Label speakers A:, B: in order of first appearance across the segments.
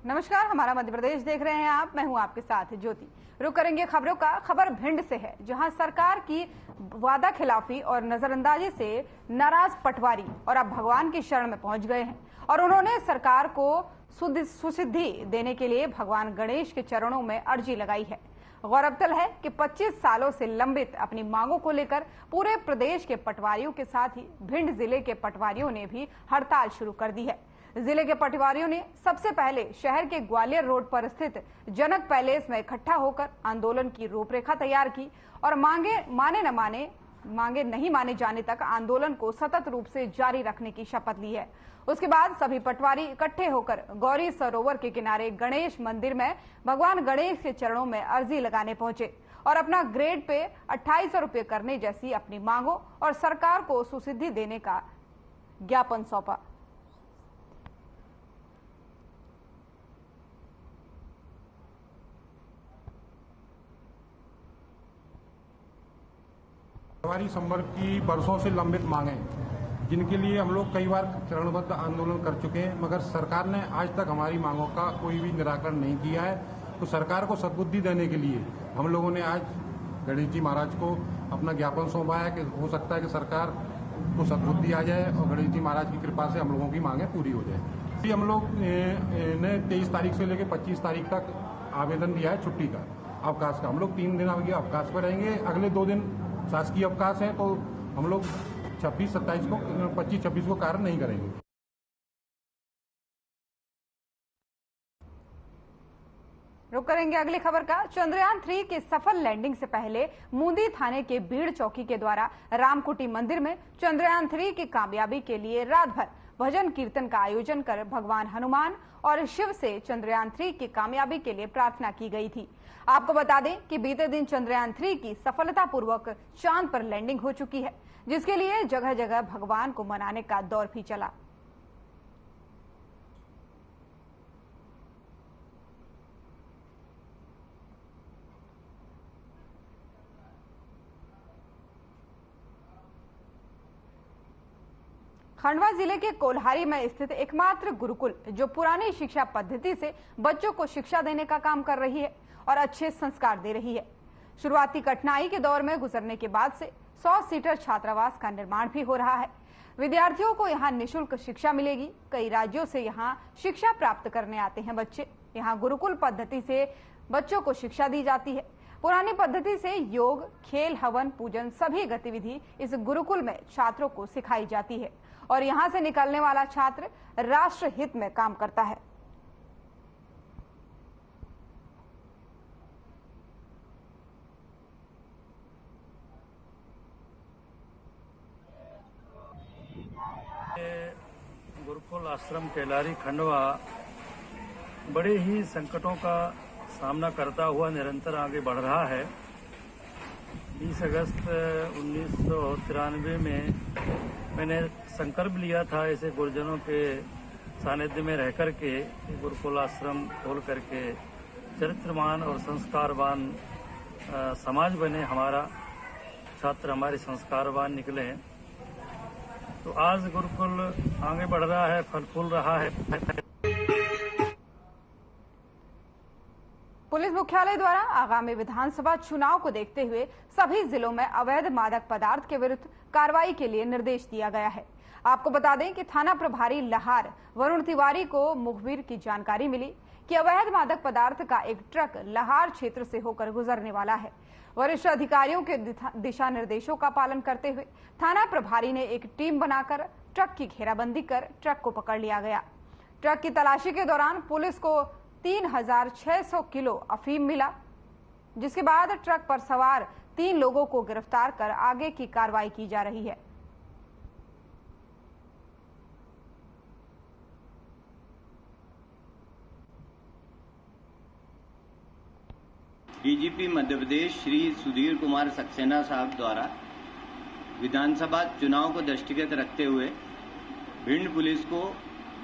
A: नमस्कार, हमारा मध्य प्रदेश देख रहे हैं आप। मैं हूं आपके साथ ज्योति। रुक करेंगे खबरों का। खबर भिंड से है, जहां सरकार की वादा खिलाफी और नजरअंदाजी से नाराज पटवारी और अब भगवान की शरण में पहुंच गए हैं और उन्होंने सरकार को सुसिद्धि देने के लिए भगवान गणेश के चरणों में अर्जी लगाई है। गौरतलब है कि 25 सालों से लंबित अपनी मांगों को लेकर पूरे प्रदेश के पटवारियों के साथ ही भिंड जिले के पटवारियों ने भी हड़ताल शुरू कर दी है। जिले के पटवारियों ने सबसे पहले शहर के ग्वालियर रोड पर स्थित जनक पैलेस में इकट्ठा होकर आंदोलन की रूपरेखा तैयार की और मांगे नहीं माने जाने तक आंदोलन को सतत रूप से जारी रखने की शपथ ली है। उसके बाद सभी पटवारी इकट्ठे होकर गौरी सरोवर के किनारे गणेश मंदिर में भगवान गणेश के चरणों में अर्जी लगाने पहुंचे और अपना ग्रेड पे 2800 रुपये करने जैसी अपनी मांगों और सरकार को सुसिद्धि देने का ज्ञापन सौंपा।
B: पटवारी संवर्ग की बरसों से लंबित मांगे, जिनके लिए हम लोग कई बार चरणबद्ध आंदोलन कर चुके हैं, मगर सरकार ने आज तक हमारी मांगों का कोई भी निराकरण नहीं किया है। तो सरकार को सद्बुद्धि देने के लिए हम लोगों ने आज गणेश जी महाराज को अपना ज्ञापन सौंपा है कि हो सकता है कि सरकार को सद्बुद्धि आ जाए और गणेश जी महाराज की कृपा से हम लोगों की मांगें पूरी हो जाए। हम लोग ने 23 तारीख से लेकर 25 तारीख तक आवेदन दिया है छुट्टी का, अवकाश का। हम लोग 3 दिन अवकाश पर रहेंगे। अगले 2 दिन शासकीय अवकाश है, तो हम लोग 25-26 को कार्य नहीं करेंगे।
A: रुक करेंगे अगली खबर का। चंद्रयान 3 की सफल लैंडिंग से पहले मूंदी थाने के भीड़ चौकी के द्वारा रामकुटी मंदिर में चंद्रयान 3 की कामयाबी के लिए रात भर भजन कीर्तन का आयोजन कर भगवान हनुमान और शिव से चंद्रयान 3 की कामयाबी के लिए प्रार्थना की गई थी। आपको बता दें कि बीते दिन चंद्रयान 3 की सफलतापूर्वक चांद पर लैंडिंग हो चुकी है, जिसके लिए जगह जगह भगवान को मनाने का दौर भी चला। खंडवा जिले के कोल्हारी में स्थित एकमात्र गुरुकुल, जो पुरानी शिक्षा पद्धति से बच्चों को शिक्षा देने का काम कर रही है और अच्छे संस्कार दे रही है। शुरुआती कठिनाई के दौर में गुजरने के बाद से 100 सीटर छात्रावास का निर्माण भी हो रहा है। विद्यार्थियों को यहाँ निःशुल्क शिक्षा मिलेगी। कई राज्यों से यहाँ शिक्षा प्राप्त करने आते हैं बच्चे। यहाँ गुरुकुल पद्धति से बच्चों को शिक्षा दी जाती है। पुरानी पद्धति से योग, खेल, हवन, पूजन सभी गतिविधि इस गुरुकुल में छात्रों को सिखाई जाती है और यहाँ से निकलने वाला छात्र राष्ट्र हित में काम करता है।
C: गुरुकुल आश्रम केलारी खंडवा बड़े ही संकटों का सामना करता हुआ निरंतर आगे बढ़ रहा है। 20 अगस्त 1993 में मैंने संकल्प लिया था ऐसे गुरुजनों के सानिध्य में रह करके गुरुकुल आश्रम खोल करके चरित्रवान और संस्कारवान समाज बने, हमारा छात्र हमारे संस्कारवान निकले हैं। तो आज गुरुकुल आगे बढ़ रहा है, फल फूल रहा है।
A: पुलिस मुख्यालय द्वारा आगामी विधानसभा चुनाव को देखते हुए सभी जिलों में अवैध मादक पदार्थ के विरुद्ध कार्रवाई के लिए निर्देश दिया गया है। आपको बता दें कि थाना प्रभारी लहार वरुण तिवारी को मुखबिर की जानकारी मिली कि अवैध मादक पदार्थ का एक ट्रक लहार क्षेत्र से होकर गुजरने वाला है। वरिष्ठ अधिकारियों के दिशा निर्देशों का पालन करते हुए थाना प्रभारी ने एक टीम बनाकर ट्रक की घेराबंदी कर ट्रक को पकड़ लिया गया। ट्रक की तलाशी के दौरान पुलिस को 3600 किलो अफीम मिला, जिसके बाद ट्रक पर सवार 3 लोगों को गिरफ्तार कर आगे की कार्रवाई की जा रही है।
D: डीजीपी मध्य प्रदेश श्री सुधीर कुमार सक्सेना साहब द्वारा विधानसभा चुनाव को दृष्टिगत रखते हुए भिंड पुलिस को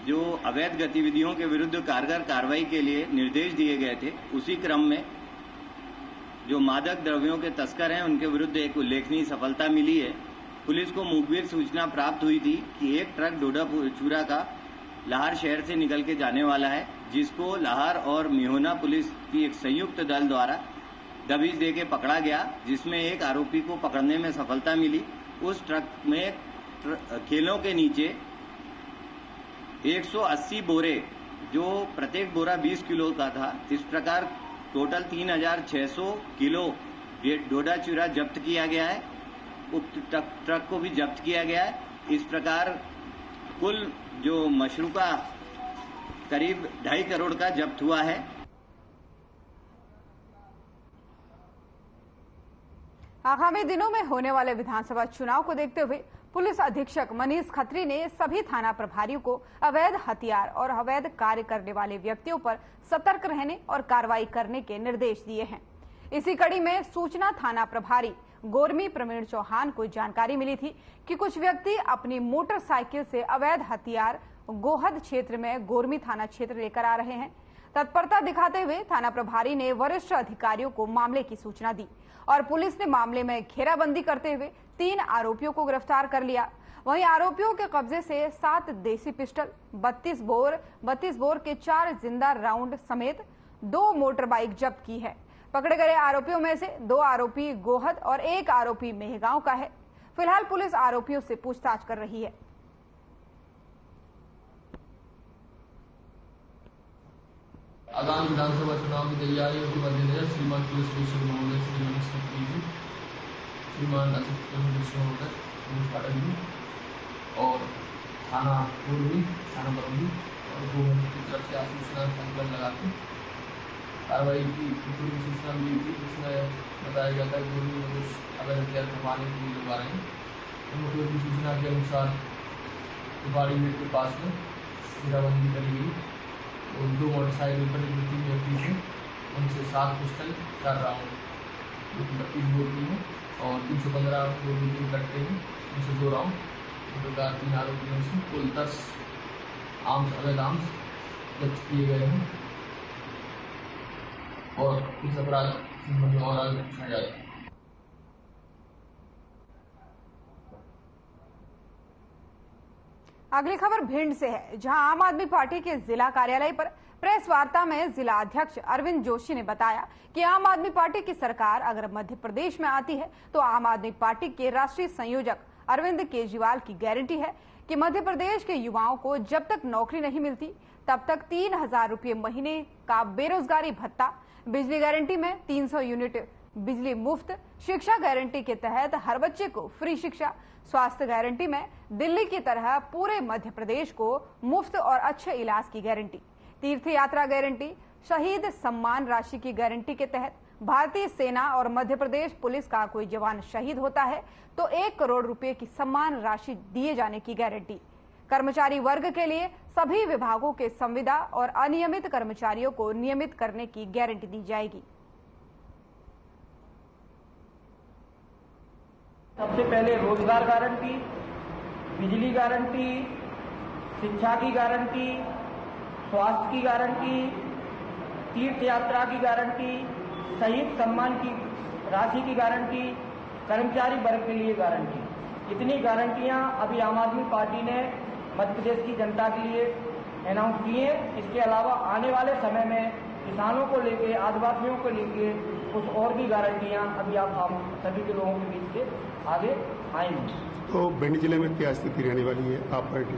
D: जो अवैध गतिविधियों के विरुद्ध कारगर कार्रवाई के लिए निर्देश दिए गए थे, उसी क्रम में जो मादक द्रव्यों के तस्कर हैं उनके विरुद्ध एक उल्लेखनीय सफलता मिली है। पुलिस को मुखबिर सूचना प्राप्त हुई थी कि एक ट्रक डोडा चूरा का लाहौर शहर से निकल के जाने वाला है, जिसको लाहौर और मिहोना पुलिस की एक संयुक्त दल द्वारा दबिश दे के पकड़ा गया, जिसमें एक आरोपी को पकड़ने में सफलता मिली। उस ट्रक में खेलों के नीचे 180 बोरे, जो प्रत्येक बोरा 20 किलो का था, इस प्रकार टोटल 3600 किलो डोडा चूरा जब्त किया गया है। उक्त ट्रक को भी जब्त किया गया है। इस प्रकार कुल जो मशरूका करीब 2.5 करोड़ का जब्त हुआ है।
A: आगामी दिनों में होने वाले विधानसभा चुनाव को देखते हुए पुलिस अधीक्षक मनीष खत्री ने सभी थाना प्रभारियों को अवैध हथियार और अवैध कार्य करने वाले व्यक्तियों पर सतर्क रहने और कार्रवाई करने के निर्देश दिए हैं। इसी कड़ी में सूचना थाना प्रभारी गोरमी प्रवीण चौहान को जानकारी मिली थी कि कुछ व्यक्ति अपनी मोटरसाइकिल से अवैध हथियार गोहद क्षेत्र में गोरमी थाना क्षेत्र लेकर आ रहे हैं। तत्परता दिखाते हुए थाना प्रभारी ने वरिष्ठ अधिकारियों को मामले की सूचना दी और पुलिस ने मामले में घेराबंदी करते हुए 3 आरोपियों को गिरफ्तार कर लिया। वहीं आरोपियों के कब्जे से 7 देसी पिस्टल, 32 बोर के 4 जिंदा राउंड समेत 2 मोटर बाइक जब्त की है। पकड़े गए आरोपियों में से 2 आरोपी गोहद और 1 आरोपी मेहगांव का है। फिलहाल पुलिस आरोपियों से पूछताछ कर रही है।
E: आगामी विधानसभा चुनाव की तैयारियों के मद्देनजर श्रीमान पुलिस अधीक्षक महोदय श्रीमान महोदय और थाना पूर्वी, थाना बरौनी और गोहद की तरफ से सूचना संकलन लगाकर कार्रवाई की पूरी सूचना मिली थी, जिसमें बताया गया था कि में कुछ अवैध हथियार छुपाने के लिए लोग आ रहे हैं। उनको की सूचना के अनुसार बाड़ी गेट के पास में घेराबंदी करी गई और 2 मोटरसाइकिल पर 3 व्यक्ति थे, उनसे 7 पिस्टल, 4 राउंड 32 बोर की है और 315 बोर की कट्टे हैं, उनसे 2 राउंड, इस प्रकार 3 आरोपियों से कुल 10 अवैध आर्म्स जब्त किए गए हैं और इस अपराध और आगे पूछा जाएगा।
A: अगली खबर भिंड से है, जहां आम आदमी पार्टी के जिला कार्यालय पर प्रेस वार्ता में जिला अध्यक्ष अरविंद जोशी ने बताया कि आम आदमी पार्टी की सरकार अगर मध्य प्रदेश में आती है तो आम आदमी पार्टी के राष्ट्रीय संयोजक अरविंद केजरीवाल की गारंटी है कि मध्य प्रदेश के युवाओं को जब तक नौकरी नहीं मिलती तब तक 3000 रुपये महीने का बेरोजगारी भत्ता, बिजली गारंटी में 300 यूनिट बिजली मुफ्त, शिक्षा गारंटी के तहत हर बच्चे को फ्री शिक्षा, स्वास्थ्य गारंटी में दिल्ली की तरह पूरे मध्य प्रदेश को मुफ्त और अच्छे इलाज की गारंटी, तीर्थ यात्रा गारंटी, शहीद सम्मान राशि की गारंटी के तहत भारतीय सेना और मध्य प्रदेश पुलिस का कोई जवान शहीद होता है तो 1 करोड़ रुपए की सम्मान राशि दिए जाने की गारंटी। कर्मचारी वर्ग के लिए सभी विभागों के संविदा और अनियमित कर्मचारियों को नियमित करने की गारंटी दी जाएगी।
F: सबसे पहले रोजगार गारंटी, बिजली गारंटी, शिक्षा की गारंटी, स्वास्थ्य की गारंटी, तीर्थ यात्रा की गारंटी, शहीद सम्मान की राशि की गारंटी, कर्मचारी वर्ग के लिए गारंटी। इतनी गारंटियां अभी आम आदमी पार्टी ने मध्य प्रदेश की जनता के लिए अनाउंस की है। इसके अलावा आने वाले समय में किसानों को लेके, आदिवासियों को लेके कुछ और भी गारंटियां अभी आप सभी के लोगों के बीच से आगे आएंगी।
G: तो भिंड जिले में क्या स्थिति रहने वाली है आप पार्टी?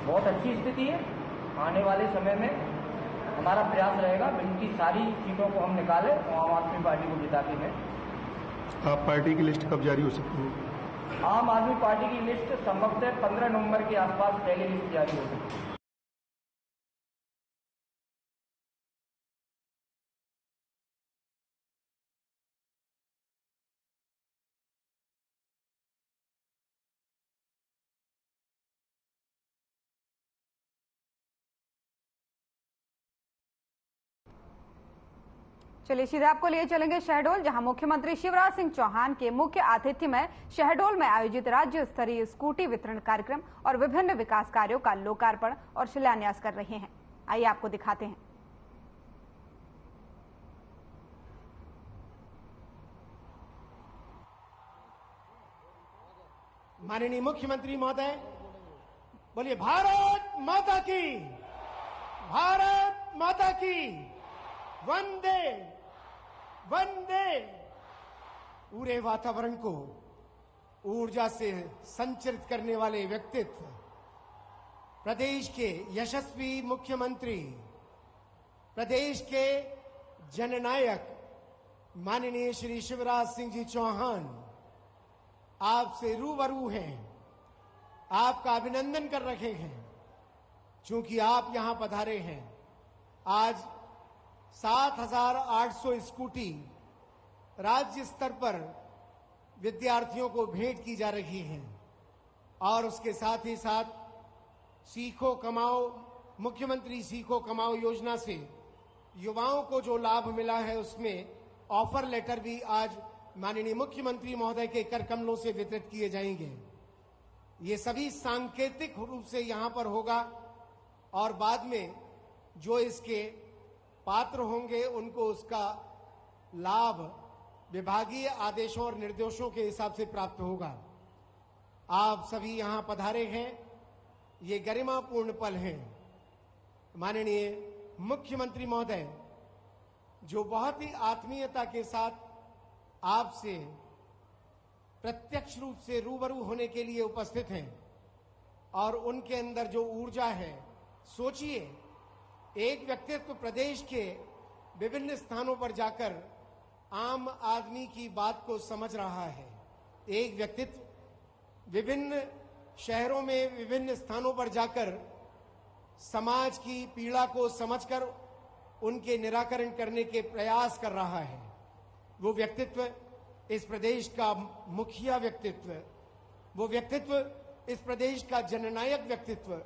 F: बहुत अच्छी स्थिति है। आने वाले समय में हमारा प्रयास रहेगा भिंड की सारी सीटों को हम निकालें और आम आदमी पार्टी को जिता के हैं।
G: आप पार्टी की लिस्ट कब जारी हो सकती है?
F: आम आदमी पार्टी की लिस्ट संभवतः 15 नवंबर के आसपास पहली लिस्ट जारी हो सकती है।
A: चलिए सीधे आपको लिए चलेंगे शहडोल, जहां मुख्यमंत्री शिवराज सिंह चौहान के मुख्य आतिथ्य में शहडोल में आयोजित राज्य स्तरीय स्कूटी वितरण कार्यक्रम और विभिन्न विकास कार्यों का लोकार्पण और शिलान्यास कर रहे हैं। आइए आपको दिखाते हैं।
H: माननीय मुख्यमंत्री महोदय, बोलिए भारत माता की, भारत माता की, वंदे वंदे। पूरे वातावरण को ऊर्जा से संचरित करने वाले व्यक्तित्व, प्रदेश के यशस्वी मुख्यमंत्री, प्रदेश के जननायक माननीय श्री शिवराज सिंह जी चौहान आपसे रूबरू हैं, आपका अभिनंदन कर रहे हैं, क्योंकि आप यहां पधारे हैं। आज 7,800 स्कूटी राज्य स्तर पर विद्यार्थियों को भेंट की जा रही हैं और उसके साथ ही साथ सीखो कमाओ, मुख्यमंत्री सीखो कमाओ योजना से युवाओं को जो लाभ मिला है उसमें ऑफर लेटर भी आज माननीय मुख्यमंत्री महोदय के कर कमलों से वितरित किए जाएंगे। ये सभी सांकेतिक रूप से यहां पर होगा और बाद में जो इसके पात्र होंगे उनको उसका लाभ विभागीय आदेशों और निर्देशों के हिसाब से प्राप्त होगा। आप सभी यहां पधारे हैं, ये गरिमापूर्ण पल हैं। माननीय मुख्यमंत्री महोदय जो बहुत ही आत्मीयता के साथ आपसे प्रत्यक्ष रूप से रूबरू होने के लिए उपस्थित हैं और उनके अंदर जो ऊर्जा है, सोचिए एक व्यक्तित्व प्रदेश के विभिन्न स्थानों पर जाकर आम आदमी की बात को समझ रहा है। एक व्यक्तित्व विभिन्न शहरों में विभिन्न स्थानों पर जाकर समाज की पीड़ा को समझकर उनके निराकरण करने के प्रयास कर रहा है। वो व्यक्तित्व इस प्रदेश का मुखिया व्यक्तित्व, वो व्यक्तित्व इस प्रदेश का जननायक व्यक्तित्व,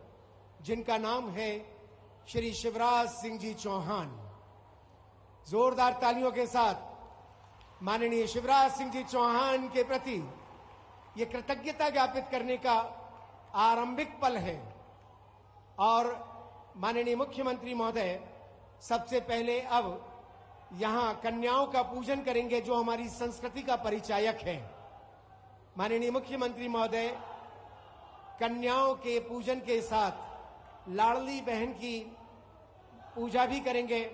H: जिनका नाम है श्री शिवराज सिंह जी चौहान। जोरदार तालियों के साथ माननीय शिवराज सिंह जी चौहान के प्रति ये कृतज्ञता ज्ञापित करने का आरंभिक पल है। और माननीय मुख्यमंत्री महोदय सबसे पहले अब यहां कन्याओं का पूजन करेंगे जो हमारी संस्कृति का परिचायक है। माननीय मुख्यमंत्री महोदय कन्याओं के पूजन के साथ लाडली बहन की पूजा भी करेंगे।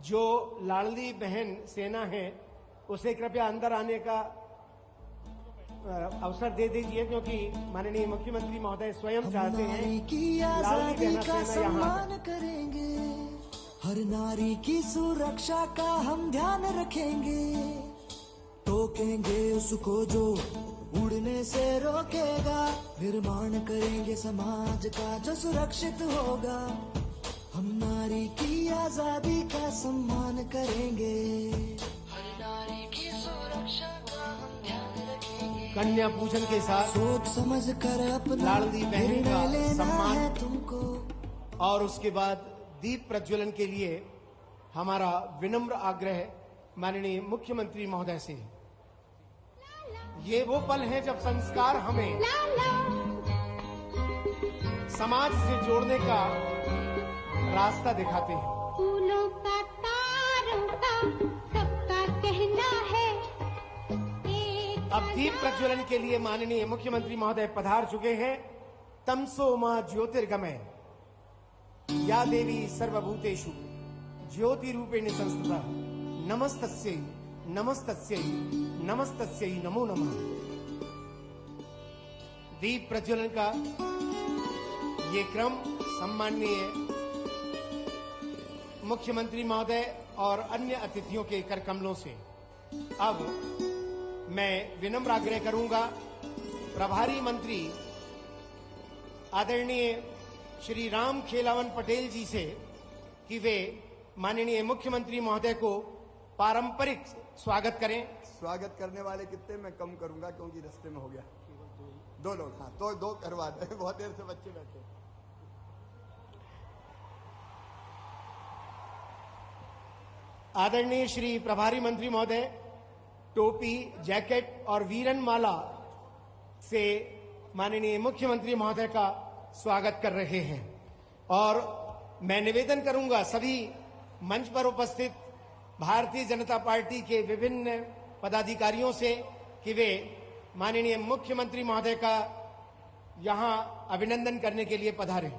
H: जो लाडली बहन सेना है उसे कृपया अंदर आने का अवसर दे दीजिए, क्योंकि माननीय मुख्यमंत्री महोदय स्वयं चाहते हैं लाडली बहन का सम्मान
I: करेंगे, हर नारी की सुरक्षा का हम ध्यान रखेंगे, टोकेंगे उसको जो उड़ने से रोकेगा, निर्माण करेंगे समाज का जो सुरक्षित होगा, हम नारी की आजादी का सम्मान करेंगे, हर नारी की सुरक्षा का हम ध्यान रखेंगे।
H: कन्या पूजन के साथ
I: सोच समझ कर अपना
H: लाडली बहन का सम्मान
I: है तुमको,
H: और उसके बाद दीप प्रज्वलन के लिए हमारा विनम्र आग्रह माननीय मुख्यमंत्री महोदय से। ये वो पल है जब संस्कार हमें समाज से जोड़ने का रास्ता दिखाते हैं।
J: फूलों का तारों का सबका कहना है।
H: अब दीप प्रज्वलन के लिए माननीय मुख्यमंत्री महोदय पधार चुके हैं। तमसो मां ज्योतिर्गमय या देवी सर्वभूतेषु ज्योति रूपेण संस्थिता नमस्तस्यै नमस्तस्यै नमस्तस्यै नमो नमः। दीप प्रज्वलन का ये क्रम सम्माननीय मुख्यमंत्री महोदय और अन्य अतिथियों के कर कमलों से। अब मैं विनम्र आग्रह करूंगा प्रभारी मंत्री आदरणीय श्री राम खेलावन पटेल जी से कि वे माननीय मुख्यमंत्री महोदय को पारंपरिक स्वागत करें।
K: स्वागत करने वाले कितने मैं कम करूंगा क्योंकि रास्ते में हो गया। दो लोग, हाँ तो दो करवा दे, बहुत देर से बच्चे बैठे।
H: आदरणीय श्री प्रभारी मंत्री महोदय टोपी, जैकेट और वीरन माला से माननीय मुख्यमंत्री महोदय का स्वागत कर रहे हैं। और मैं निवेदन करूंगा सभी मंच पर उपस्थित भारतीय जनता पार्टी के विभिन्न पदाधिकारियों से कि वे माननीय मुख्यमंत्री महोदय का यहां अभिनंदन करने के लिए पधारें।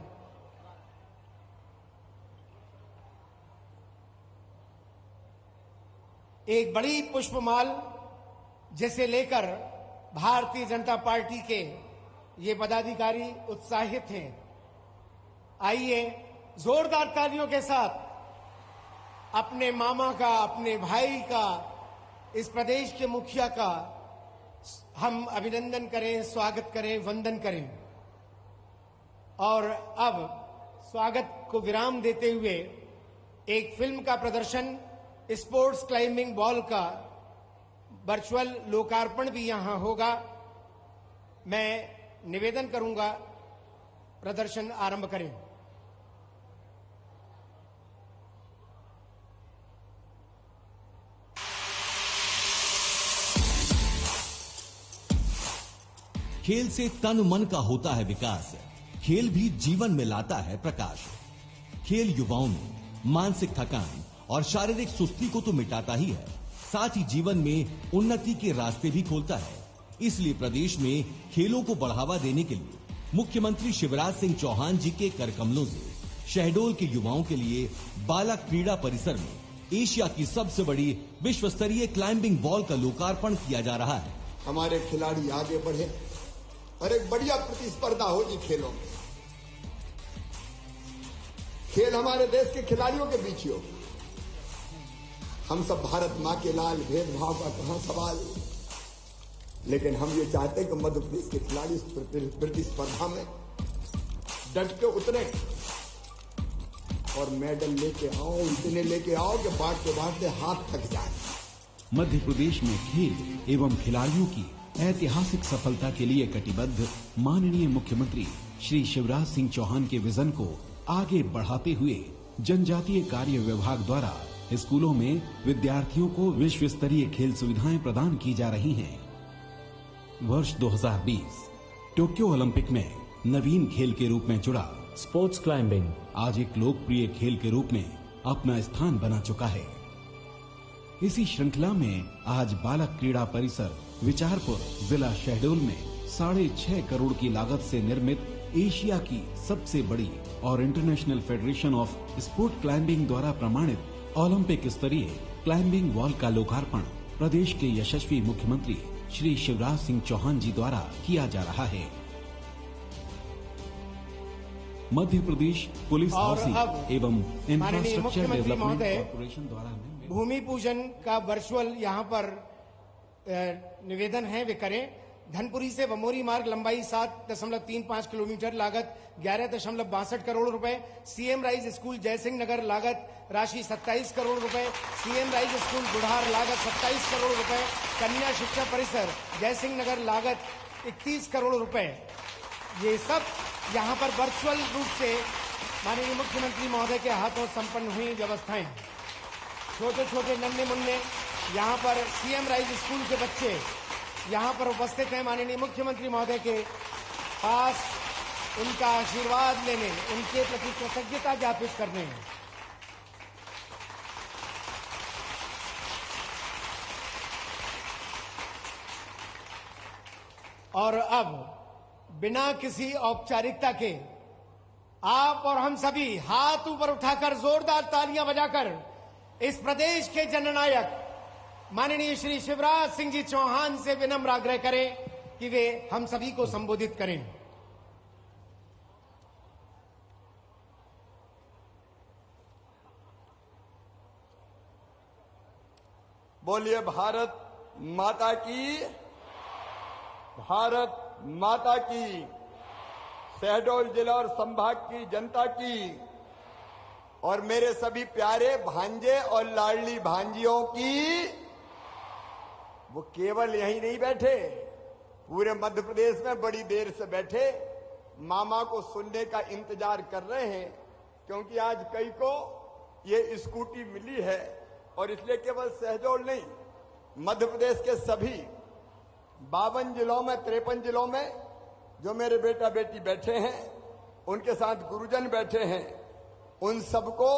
H: एक बड़ी पुष्पमाल जिसे लेकर भारतीय जनता पार्टी के ये पदाधिकारी उत्साहित हैं। आइए जोरदार तालियों के साथ अपने मामा का, अपने भाई का, इस प्रदेश के मुखिया का हम अभिनंदन करें, स्वागत करें, वंदन करें। और अब स्वागत को विराम देते हुए एक फिल्म का प्रदर्शन, स्पोर्ट्स क्लाइंबिंग वॉल का वर्चुअल लोकार्पण भी यहां होगा। मैं निवेदन करूंगा प्रदर्शन आरंभ करें।
L: खेल से तन मन का होता है विकास, खेल भी जीवन में लाता है प्रकाश। खेल युवाओं में मानसिक थकान और शारीरिक सुस्ती को तो मिटाता ही है, साथ ही जीवन में उन्नति के रास्ते भी खोलता है। इसलिए प्रदेश में खेलों को बढ़ावा देने के लिए मुख्यमंत्री शिवराज सिंह चौहान जी के करकमलों से शहडोल के युवाओं के लिए बालक क्रीड़ा परिसर में एशिया की सबसे बड़ी विश्व स्तरीय क्लाइंबिंग वॉल का लोकार्पण किया जा रहा है।
K: हमारे खिलाड़ी आगे बढ़े और एक बढ़िया प्रतिस्पर्धा होगी खेलों में। खेल हमारे देश के खिलाड़ियों के बीच हो। हम सब भारत मां के लाल, भेदभाव का कहां सवाल, लेकिन हम ये चाहते हैं कि मध्य प्रदेश के खिलाड़ी प्रतिस्पर्धा में डट के उतरे और मेडल लेके आओ, इतने लेके आओ कि बांटते बांटते हाथ थक जाए।
M: मध्य प्रदेश में खेल एवं खिलाड़ियों की ऐतिहासिक सफलता के लिए कटिबद्ध माननीय मुख्यमंत्री श्री शिवराज सिंह चौहान के विजन को आगे बढ़ाते हुए जनजातीय कार्य विभाग द्वारा स्कूलों में विद्यार्थियों को विश्व स्तरीय खेल सुविधाएं प्रदान की जा रही हैं। वर्ष 2020 टोक्यो ओलंपिक में नवीन खेल के रूप में जुड़ा स्पोर्ट्स क्लाइंबिंग आज एक लोकप्रिय खेल के रूप में अपना स्थान बना चुका है। इसी श्रृंखला में आज बालक क्रीड़ा परिसर विचारपुर जिला शहडोल में 6.5 करोड़ की लागत से निर्मित एशिया की सबसे बड़ी और international federation of sport climbing द्वारा प्रमाणित ओलंपिक स्तरीय क्लाइंबिंग वॉल का लोकार्पण प्रदेश के यशस्वी मुख्यमंत्री श्री शिवराज सिंह चौहान जी द्वारा किया जा रहा है। मध्य प्रदेश पुलिस हाउसिंग एवं इंफ्रास्ट्रक्चर डेवलपमेंट कॉर्पोरेशन द्वारा
H: भूमि पूजन का वर्चुअल यहाँ पर निवेदन है वे करें। धनपुरी से बमोरी मार्ग लंबाई 7.35 किलोमीटर, लागत 11.62 करोड़ रुपए। सीएम राइज स्कूल जयसिंह नगर, लागत राशि 27 करोड़ रुपए। सीएम राइज स्कूल बुढ़ार, लागत 27 करोड़ रुपए। कन्या शिक्षा परिसर जयसिंह नगर, लागत 31 करोड़ रुपए। ये सब यहाँ पर वर्चुअल रूप से माननीय मुख्यमंत्री महोदय के हाथों संपन्न हुई व्यवस्थाएं। छोटे छोटे नन्हे मुन्ने यहाँ पर सीएम राइज स्कूल के बच्चे यहाँ पर उपस्थित हैं। माननीय मुख्यमंत्री महोदय के पास उनका आशीर्वाद लेने, उनके प्रति कृतज्ञता ज्ञापित करने। और अब बिना किसी औपचारिकता के आप और हम सभी हाथ ऊपर उठाकर जोरदार तालियां बजाकर इस प्रदेश के जननायक माननीय श्री शिवराज सिंह जी चौहान से विनम्र आग्रह करें कि वे हम सभी को संबोधित करें।
K: बोलिए भारत माता की, भारत माता की। शहडोल जिला और संभाग की जनता की और मेरे सभी प्यारे भांजे और लाडली भांजियों की। वो केवल यहीं नहीं बैठे, पूरे मध्य प्रदेश में बड़ी देर से बैठे मामा को सुनने का इंतजार कर रहे हैं, क्योंकि आज कई को ये स्कूटी मिली है। और इसलिए केवल शहडोल नहीं, मध्य प्रदेश के सभी 52 जिलों में, 53 जिलों में जो मेरे बेटा बेटी बैठे हैं, उनके साथ गुरुजन बैठे हैं, उन सबको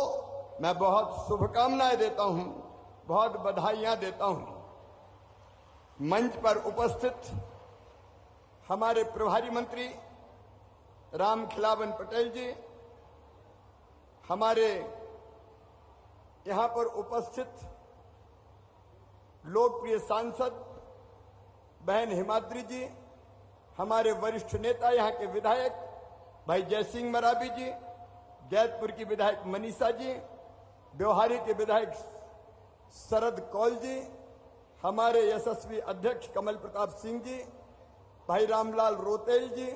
K: मैं बहुत शुभकामनाएं देता हूं, बहुत बधाइयां देता हूं। मंच पर उपस्थित हमारे प्रभारी मंत्री राम खिलावन पटेल जी, हमारे यहां पर उपस्थित लोकप्रिय सांसद बहन हिमाद्री जी, हमारे वरिष्ठ नेता यहां के विधायक भाई जयसिंह मरावी जी, जैतपुर की विधायक मनीषा जी, ब्योहारी के विधायक शरद कौल जी, हमारे यशस्वी अध्यक्ष कमल प्रताप सिंह जी, भाई रामलाल रोतेल जी,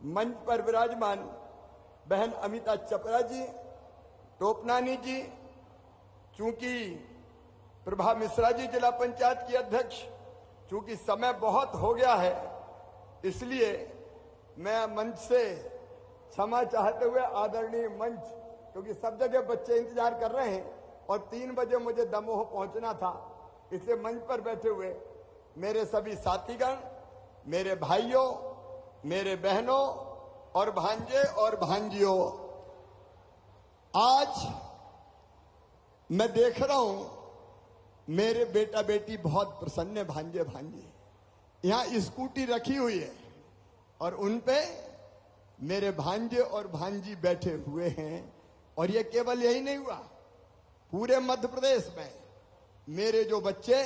K: मंच पर विराजमान बहन अमिता चपरा जी, टोपनानी जी, चूंकि प्रभा मिश्रा जी जिला पंचायत की अध्यक्ष, चूंकि समय बहुत हो गया है इसलिए मैं मंच से क्षमा चाहते हुए आदरणीय मंच, क्योंकि सब जगह बच्चे इंतजार कर रहे हैं और 3 बजे मुझे दमोह पहुंचना था, इसलिए मंच पर बैठे हुए मेरे सभी साथीगण, मेरे भाइयों, मेरे बहनों और भांजे और भांजियों, आज मैं देख रहा हूं मेरे बेटा बेटी बहुत प्रसन्न है। भांजे भांजी यहां स्कूटी रखी हुई है और उनपे मेरे भांजे और भांजी बैठे हुए हैं। और ये केवल यही नहीं हुआ, पूरे मध्य प्रदेश में मेरे जो बच्चे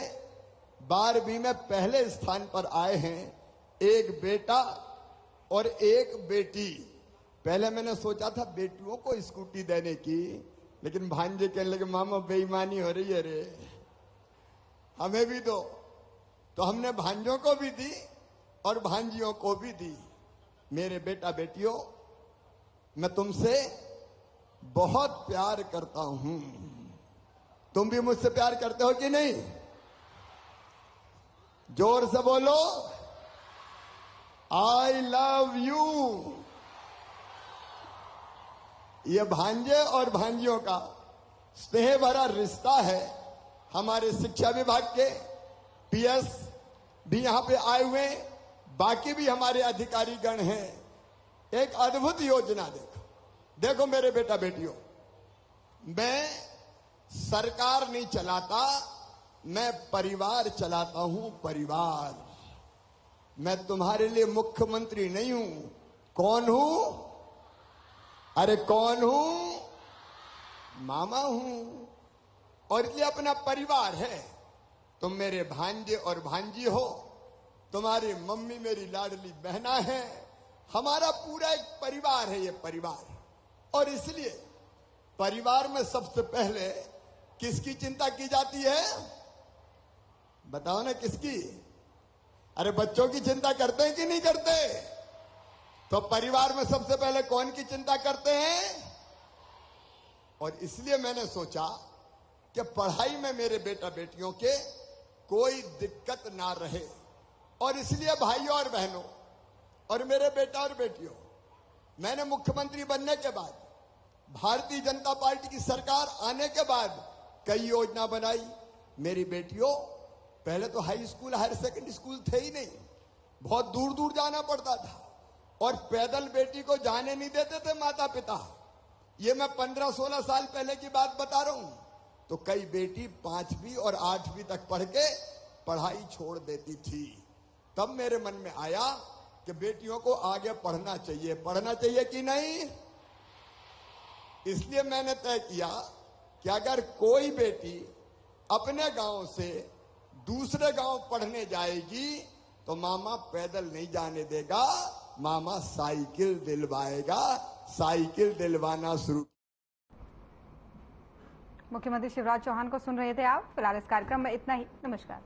K: 12वीं में पहले स्थान पर आए हैं, एक बेटा और एक बेटी। पहले मैंने सोचा था बेटियों को स्कूटी देने की, लेकिन भांजे कहने लगे मामा बेईमानी हो रही है रे, हमें भी दो। तो हमने भांजों को भी दी और भांजियों को भी दी। मेरे बेटा बेटियों, मैं तुमसे बहुत प्यार करता हूं। तुम भी मुझसे प्यार करते हो कि नहीं? जोर से बोलो, आई लव यू। ये भांजे और भांजियों का स्नेह भरा रिश्ता है। हमारे शिक्षा विभाग के पीएस भी यहां पे आए हुए, बाकी भी हमारे अधिकारी गण हैं। एक अद्भुत योजना देखो मेरे बेटा बेटियों, मैं सरकार नहीं चलाता, मैं परिवार चलाता हूं। परिवार, मैं तुम्हारे लिए मुख्यमंत्री नहीं हूं। कौन हूं? अरे कौन हूं? मामा हूं। और इसलिए अपना परिवार है। तुम मेरे भांजे और भांजी हो, तुम्हारी मम्मी मेरी लाडली बहना है, हमारा पूरा एक परिवार है ये परिवार। और इसलिए परिवार में सबसे पहले किसकी चिंता की जाती है? बताओ ना किसकी? अरे बच्चों की चिंता करते हैं कि नहीं करते? तो परिवार में सबसे पहले कौन की चिंता करते हैं? और इसलिए मैंने सोचा कि पढ़ाई में मेरे बेटा बेटियों के कोई दिक्कत ना रहे। और इसलिए भाइयों और बहनों और मेरे बेटा और बेटियों, मैंने मुख्यमंत्री बनने के बाद, भारतीय जनता पार्टी की सरकार आने के बाद कई योजना बनाई। मेरी बेटियों, पहले तो high school higher secondary school थे ही नहीं, बहुत दूर दूर जाना पड़ता था और पैदल बेटी को जाने नहीं देते थे माता पिता। ये मैं 15-16 साल पहले की बात बता रहा हूं। तो कई बेटी 5वीं और 8वीं तक पढ़ के पढ़ाई छोड़ देती थी। तब मेरे मन में आया कि बेटियों को आगे पढ़ना चाहिए कि नहीं? इसलिए मैंने तय किया कि अगर कोई बेटी अपने गांव से दूसरे गांव पढ़ने जाएगी तो मामा पैदल नहीं जाने देगा, मामा साइकिल दिलवाएगा। साइकिल दिलवाना शुरू।
A: मुख्यमंत्री शिवराज चौहान को सुन रहे थे आप। फिलहाल इस कार्यक्रम में इतना ही। नमस्कार।